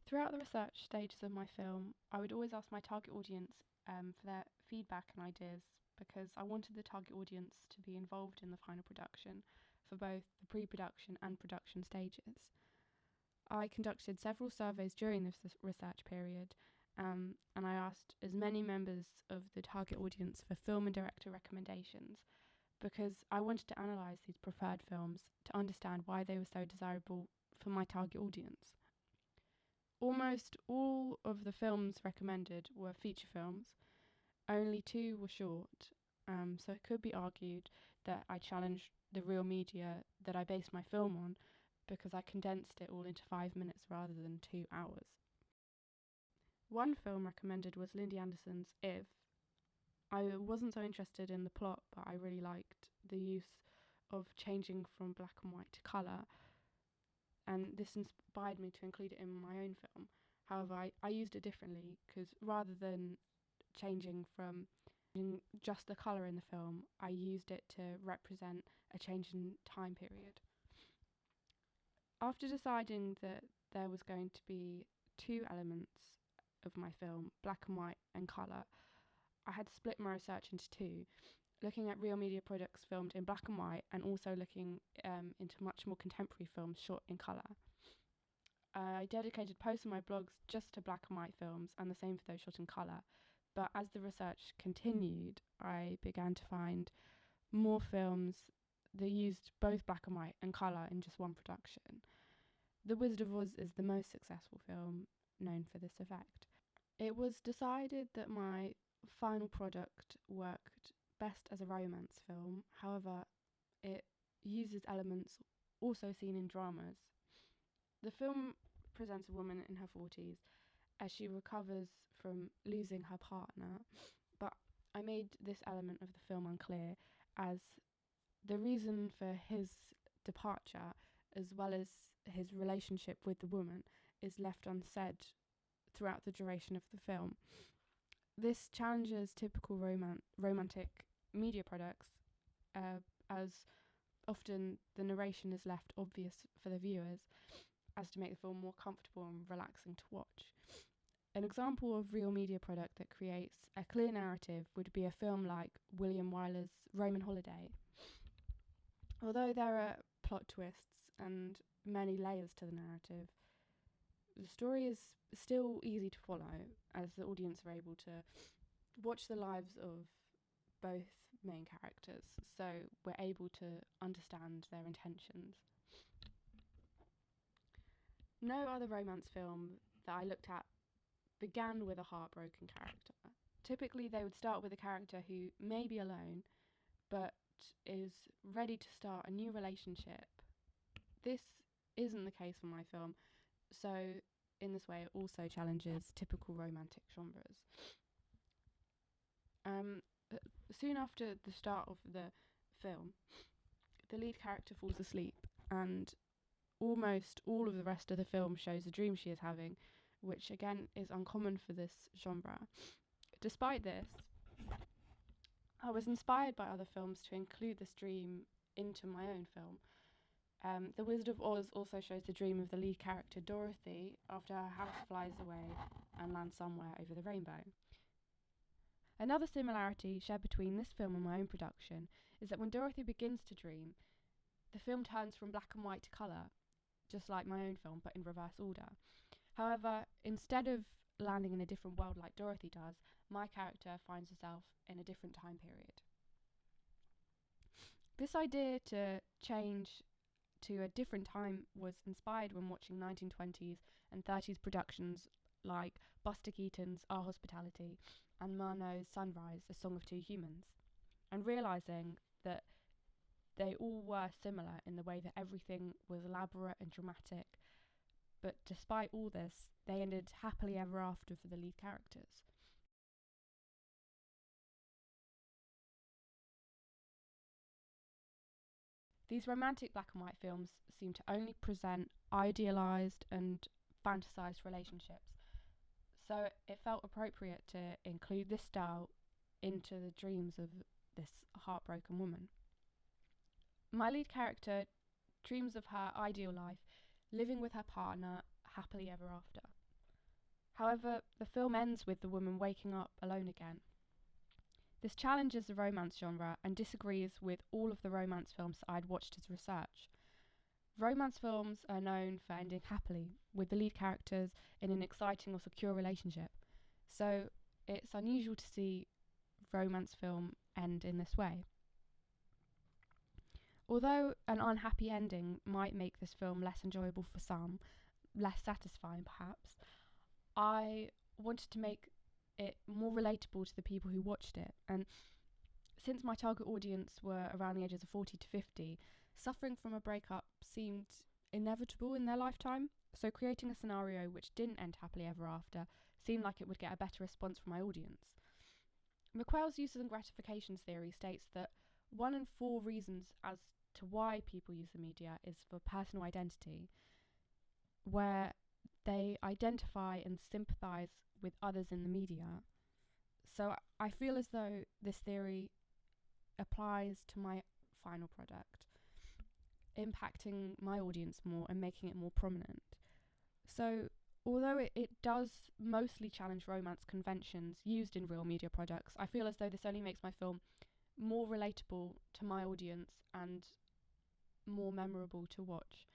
Throughout the research stages of my film, I would always ask my target audience for their feedback and ideas because I wanted the target audience to be involved in the final production for both the pre-production and production stages. I conducted several surveys during this research period, and I asked as many members of the target audience for film and director recommendations because I wanted to analyse these preferred films to understand why they were so desirable for my target audience. Almost all of the films recommended were feature films, only two were short, so it could be argued that I challenged the real media that I based my film on because I condensed it all into 5 minutes rather than 2 hours. One film recommended was Lindy Anderson's If. I wasn't so interested in the plot, but I really liked the use of changing from black and white to colour, and this inspired me to include it in my own film. However, I used it differently because rather than changing from just the colour in the film, I used it to represent a change in time period. After deciding that there was going to be two elements of my film, black and white and colour, I had split my research into two, looking at real media products filmed in black and white and also looking into much more contemporary films shot in colour. I dedicated posts on my blogs just to black and white films and the same for those shot in colour, but as the research continued, I began to find more films that used both black and white and colour in just one production. The Wizard of Oz is the most successful film known for this effect. It was decided that my final product worked best as a romance film. However, it uses elements also seen in dramas. The film presents a woman in her 40s as she recovers from losing her partner, but I made this element of the film unclear as the reason for his departure, as well as his relationship with the woman, is left unsaid throughout the duration of the film. This challenges typical romantic media products, as often the narration is left obvious for the viewers, as to make the film more comfortable and relaxing to watch. An example of real media product that creates a clear narrative would be a film like William Wyler's Roman Holiday. Although there are plot twists and many layers to the narrative, the story is still easy to follow as the audience are able to watch the lives of both main characters, so we're able to understand their intentions. No other romance film that I looked at began with a heartbroken character. Typically, they would start with a character who may be alone, but is ready to start a new relationship. This isn't the case for my film, so in this way it also challenges typical romantic genres. Soon after the start of the film, the lead character falls asleep, and almost all of the rest of the film shows a dream she is having, which again is uncommon for this genre. Despite this, I was inspired by other films to include this dream into my own film. The Wizard of Oz also shows the dream of the lead character Dorothy after her house flies away and lands somewhere over the rainbow. Another similarity shared between this film and my own production is that when Dorothy begins to dream, the film turns from black and white to colour, just like my own film, but in reverse order. However, instead of landing in a different world like Dorothy does, my character finds herself in a different time period. This idea to change to a different time was inspired when watching 1920s and 30s productions like Buster Keaton's Our Hospitality and Murnau's Sunrise, A Song of Two Humans, and realising that they all were similar in the way that everything was elaborate and dramatic, but despite all this, they ended happily ever after for the lead characters. These romantic black and white films seem to only present idealised and fantasised relationships, so it felt appropriate to include this style into the dreams of this heartbroken woman. My lead character dreams of her ideal life, living with her partner happily ever after. However, the film ends with the woman waking up alone again. This challenges the romance genre and disagrees with all of the romance films that I'd watched as research. Romance films are known for ending happily, with the lead characters in an exciting or secure relationship. So it's unusual to see romance film end in this way. Although an unhappy ending might make this film less enjoyable for some, less satisfying perhaps, I wanted to make it more relatable to the people who watched it. And since my target audience were around the ages of 40 to 50, suffering from a breakup seemed inevitable in their lifetime. So creating a scenario which didn't end happily ever after seemed like it would get a better response from my audience. McQuell's uses and gratifications theory states that 1 in 4 reasons as to why people use the media is for personal identity, where they identify and sympathise with others in the media. So I feel as though this theory applies to my final product, impacting my audience more and making it more prominent. So although it does mostly challenge romance conventions used in real media products, I feel as though this only makes my film more relatable to my audience and more memorable to watch.